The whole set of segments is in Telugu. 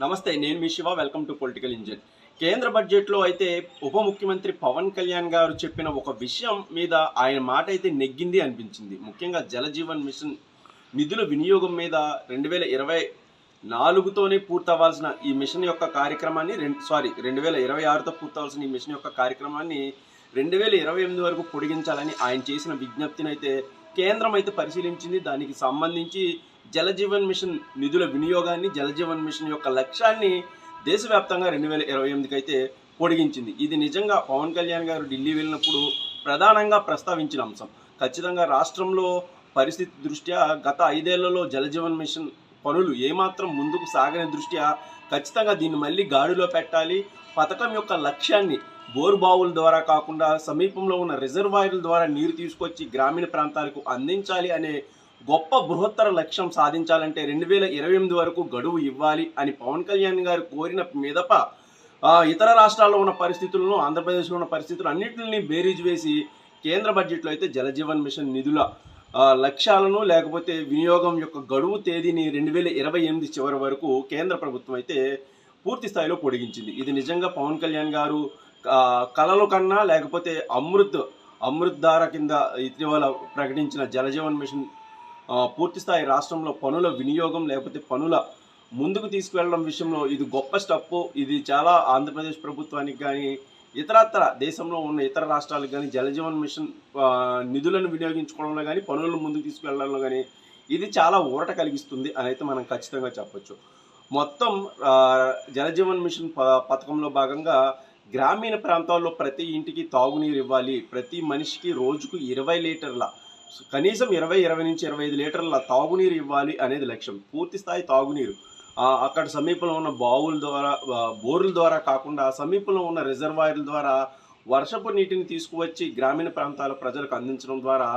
నమస్తే, నేను మీ Shiva. Welcome to political engine. కేంద్ర బడ్జెట్లో అయితే ఉప ముఖ్యమంత్రి పవన్ కళ్యాణ్ గారు చెప్పిన ఒక విషయం మీద ఆయన మాట అయితే నెగ్గింది అనిపించింది. ముఖ్యంగా జలజీవన్ మిషన్ నిధుల వినియోగం మీద 2024తోనే పూర్తవ్వాల్సిన ఈ మిషన్ యొక్క కార్యక్రమాన్ని 2026తో పూర్తవలసిన ఈ మిషన్ యొక్క కార్యక్రమాన్ని 2028 వరకు పొడిగించాలని ఆయన చేసిన విజ్ఞప్తిని అయితే కేంద్రం అయితే పరిశీలించింది. దానికి సంబంధించి జలజీవన్ మిషన్ నిధుల వినియోగాన్ని, జలజీవన్ మిషన్ యొక్క లక్ష్యాన్ని దేశవ్యాప్తంగా 2028కి అయితే పొడిగించింది. ఇది నిజంగా పవన్ కళ్యాణ్ గారు ఢిల్లీ వెళ్ళినప్పుడు ప్రధానంగా ప్రస్తావించిన అంశం. ఖచ్చితంగా రాష్ట్రంలో పరిస్థితి దృష్ట్యా గత 5 ఏళ్లలో జలజీవన్ మిషన్ పనులు ఏమాత్రం ముందుకు సాగని దృష్ట్యా ఖచ్చితంగా దీన్ని మళ్ళీ గాడిలో పెట్టాలి. పథకం యొక్క లక్ష్యాన్ని బోరుబావుల ద్వారా కాకుండా సమీపంలో ఉన్న రిజర్వాయర్ల ద్వారా నీరు తీసుకొచ్చి గ్రామీణ ప్రాంతాలకు అందించాలి అనే గొప్ప బృహత్తర లక్ష్యం సాధించాలంటే 2028 వరకు గడువు ఇవ్వాలి అని పవన్ కళ్యాణ్ గారు కోరిన మీదప ఇతర రాష్ట్రాల్లో ఉన్న పరిస్థితులను, ఆంధ్రప్రదేశ్లో ఉన్న పరిస్థితులు అన్నింటినీ బేరీజు వేసి కేంద్ర బడ్జెట్లో అయితే జలజీవన్ మిషన్ నిధుల లక్ష్యాలను లేకపోతే వినియోగం యొక్క గడువు తేదీని 2028 చివరి వరకు కేంద్ర ప్రభుత్వం అయితే పూర్తి స్థాయిలో పొడిగించింది. ఇది నిజంగా పవన్ కళ్యాణ్ గారు కలలు కన్నా లేకపోతే అమృత్ ధార కింద ఇటీవల ప్రకటించిన జలజీవన్ మిషన్ పూర్తి స్థాయి రాష్ట్రంలో పనుల వినియోగం లేకపోతే పనుల ముందుకు తీసుకువెళ్ళడం విషయంలో ఇది గొప్ప స్టెప్. ఇది చాలా ఆంధ్రప్రదేశ్ ప్రభుత్వానికి కానీ ఇతరత్ర దేశంలో ఉన్న ఇతర రాష్ట్రాలకు కానీ జలజీవన్ మిషన్ నిధులను వినియోగించుకోవడంలో కానీ పనులను ముందుకు తీసుకువెళ్ళడంలో కానీ ఇది చాలా ఊరట కలిగిస్తుంది అని అయితే మనం ఖచ్చితంగా చెప్పొచ్చు. మొత్తం జలజీవన్ మిషన్ పథకంలో భాగంగా గ్రామీణ ప్రాంతాల్లో ప్రతి ఇంటికి తాగునీరు ఇవ్వాలి, ప్రతి మనిషికి రోజుకు 20 లీటర్ల కనీసం 20 నుంచి 25 లీటర్ల తాగునీరు ఇవ్వాలి అనేది లక్ష్యం. పూర్తి స్థాయి తాగునీరు అక్కడ సమీపంలో ఉన్న బావుల ద్వారా, బోర్ల ద్వారా కాకుండా సమీపంలో ఉన్న రిజర్వాయర్ల ద్వారా వర్షపు నీటిని తీసుకువచ్చి గ్రామీణ ప్రాంతాల ప్రజలకు అందించడం ద్వారా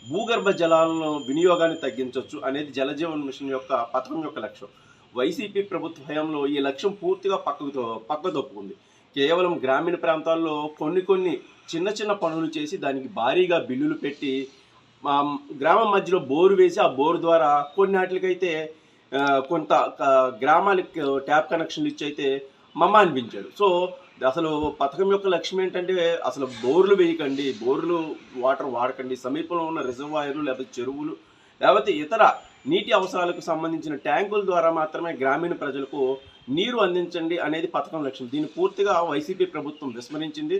భూగర్భ జలాలను వినియోగాన్ని తగ్గించవచ్చు అనేది జలజీవన్ మిషన్ యొక్క పథకం యొక్క లక్ష్యం. వైసీపీ ప్రభుత్వ హయాంలో ఈ లక్ష్యం పూర్తిగా పక్కదొప్పుకుంది. కేవలం గ్రామీణ ప్రాంతాల్లో కొన్ని చిన్న పనులు చేసి దానికి భారీగా బిల్లులు పెట్టి గ్రామం మధ్యలో బోరు వేసి ఆ బోరు ద్వారా కొన్నిటికైతే కొంత గ్రామాలకు ట్యాప్ కనెక్షన్లు ఇచ్చి అయితే అనిపించాడు. సో అసలు పథకం యొక్క లక్ష్యం ఏంటంటే అసలు బోర్లు వేయకండి, బోర్లు వాటర్ వాడకండి, సమీపంలో ఉన్న రిజర్వాయర్లు లేకపోతే చెరువులు లేకపోతే ఇతర నీటి అవసరాలకు సంబంధించిన ట్యాంకుల ద్వారా మాత్రమే గ్రామీణ ప్రజలకు నీరు అందించండి అనేది పథకం లక్ష్యం. దీన్ని పూర్తిగా వైసీపీ ప్రభుత్వం విస్మరించింది.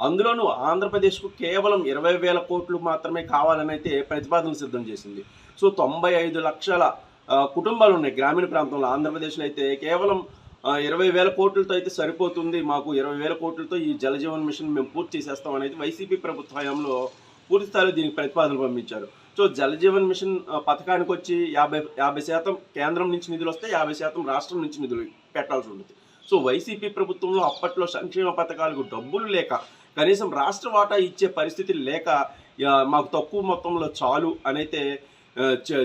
అందులోనూ ఆంధ్రప్రదేశ్కు కేవలం 20,000 కోట్లు మాత్రమే కావాలని అయితే ప్రతిపాదనలు సిద్ధం చేసింది. సో 95 లక్షల కుటుంబాలు ఉన్నాయి గ్రామీణ ప్రాంతంలో. ఆంధ్రప్రదేశ్లో అయితే కేవలం 20,000 కోట్లతో అయితే సరిపోతుంది, మాకు 20,000 కోట్లతో ఈ జలజీవన్ మిషన్ మేము పూర్తి చేసేస్తాం అనేది వైసీపీ ప్రభుత్వ హయాంలో పూర్తి స్థాయిలో దీనికి ప్రతిపాదనలు పంపించారు. సో జలజీవన్ మిషన్ పథకానికి వచ్చి 50% కేంద్రం నుంచి నిధులు వస్తే 50% రాష్ట్రం నుంచి నిధులు పెట్టాల్సి ఉంటుంది. సో వైసీపీ ప్రభుత్వంలో అప్పట్లో సంక్షేమ పథకాలకు డబ్బులు లేక, కనీసం రాష్ట్ర వాటా ఇచ్చే పరిస్థితి లేక మాకు తక్కువ మొత్తంలో చాలు అనైతే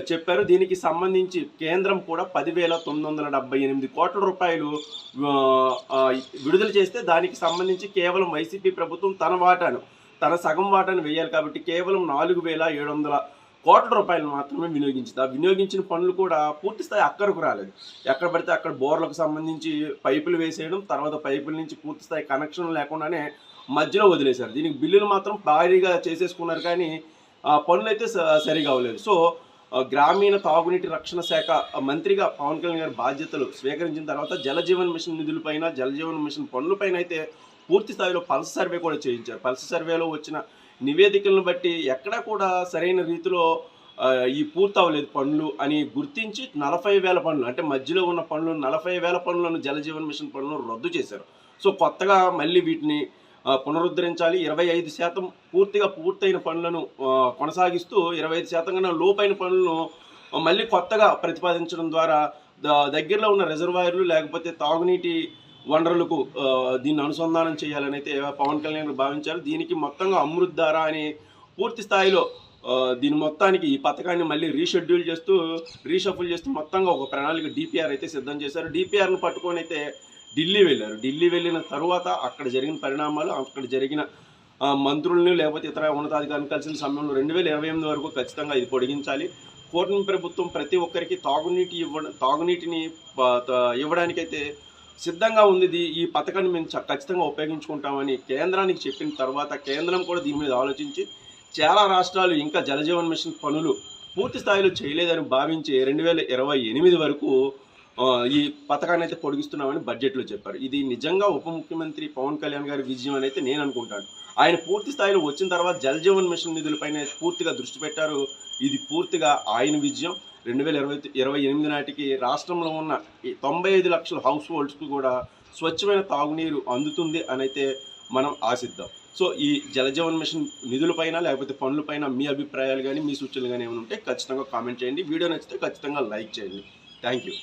చెప్పారు. దీనికి సంబంధించి కేంద్రం కూడా 10,978 కోట్ల రూపాయలు విడుదల చేస్తే దానికి సంబంధించి కేవలం వైసీపీ ప్రభుత్వం తన సగం వాటాను వేయాలి. కాబట్టి కేవలం 4,700 కోట్ల రూపాయలు మాత్రమే వినియోగించింది. ఆ వినియోగించిన పనులు కూడా పూర్తి స్థాయి అక్కడకు రాలేదు. ఎక్కడ పడితే అక్కడ బోర్లకు సంబంధించి పైపులు వేసేయడం, తర్వాత పైపుల నుంచి పూర్తి స్థాయి కనెక్షన్ లేకుండానే మధ్యలో వదిలేశారు. దీనికి బిల్లులు మాత్రం భారీగా చేసేసుకున్నారు కానీ పనులు అయితే సరిగా అవ్వలేదు. సో గ్రామీణ తాగునీటి రక్షణ శాఖ మంత్రిగా పవన్ కళ్యాణ్ గారి బాధ్యతలు స్వీకరించిన తర్వాత జలజీవన్ మిషన్ నిధులపైన, జలజీవన్ మిషన్ పనులపైన అయితే పూర్తి స్థాయిలో పల్స్ సర్వే కూడా చేయించారు. పల్స్ సర్వేలో వచ్చిన నివేదికలను బట్టి ఎక్కడా కూడా సరైన రీతిలో ఈ పూర్తి అవ్వలేదు పనులు అని గుర్తించి 40,000 పనులు, అంటే మధ్యలో ఉన్న పనులు 40,000 పనులను జలజీవన్ మిషన్ పనులను రద్దు చేశారు. సో కొత్తగా మళ్ళీ వీటిని పునరుద్ధరించాలి. 25% పూర్తిగా పూర్తయిన పనులను కొనసాగిస్తూ 25% కన్నా లోపైన పనులను మళ్ళీ కొత్తగా ప్రతిపాదించడం ద్వారా దగ్గరలో ఉన్న రిజర్వాయర్లు లేకపోతే తాగునీటి వనరులకు దీన్ని అనుసంధానం చేయాలని అయితే పవన్ కళ్యాణ్ భావించారు. దీనికి మొత్తంగా అమృత్ ధార అని పూర్తి స్థాయిలో దీని మొత్తానికి ఈ పథకాన్ని మళ్ళీ రీషఫుల్ చేస్తూ మొత్తంగా ఒక ప్రణాళిక డిపిఆర్ అయితే సిద్ధం చేశారు. డిపిఆర్ను పట్టుకొని అయితే ఢిల్లీ వెళ్ళారు. ఢిల్లీ వెళ్ళిన తరువాత అక్కడ జరిగిన పరిణామాలు, అక్కడ జరిగిన మంత్రులను లేకపోతే ఇతర ఉన్నతాధికారులను కలిసిన సమయంలో 2028 వరకు ఖచ్చితంగా ఇది పొడిగించాలి. కూటమి ప్రభుత్వం ప్రతి ఒక్కరికి తాగునీటిని ఇవ్వడానికైతే సిద్ధంగా ఉంది. ఈ పథకాన్ని మేము ఖచ్చితంగా ఉపయోగించుకుంటామని కేంద్రానికి చెప్పిన తర్వాత కేంద్రం కూడా దీని మీద ఆలోచించి చాలా రాష్ట్రాలు ఇంకా జలజీవన్ మిషన్ పనులు పూర్తి స్థాయిలో చేయలేదని భావించి 2028 వరకు ఈ పథకాన్ని అయితే పొడిగిస్తున్నామని బడ్జెట్లో చెప్పారు. ఇది నిజంగా ఉప ముఖ్యమంత్రి పవన్ కళ్యాణ్ గారి విజయం అని అయితే నేను అనుకుంటాను. ఆయన పూర్తి స్థాయిలో వచ్చిన తర్వాత జలజీవన్ మిషన్ నిధులపైన పూర్తిగా దృష్టి పెట్టారు. ఇది పూర్తిగా ఆయన విజయం. 2028 నాటికి రాష్ట్రంలో ఉన్న 95 లక్షల హౌస్ హోల్డ్స్కి కూడా స్వచ్ఛమైన తాగునీరు అందుతుంది అని అయితే మనం ఆశిద్దాం. సో ఈ జలజీవన్ మిషన్ నిధులపైన లేకపోతే పనులపైన మీ అభిప్రాయాలు కానీ మీ సూచనలు కానీ ఏమైనా ఉంటే ఖచ్చితంగా కామెంట్ చేయండి. వీడియో నచ్చితే ఖచ్చితంగా లైక్ చేయండి. Thank you.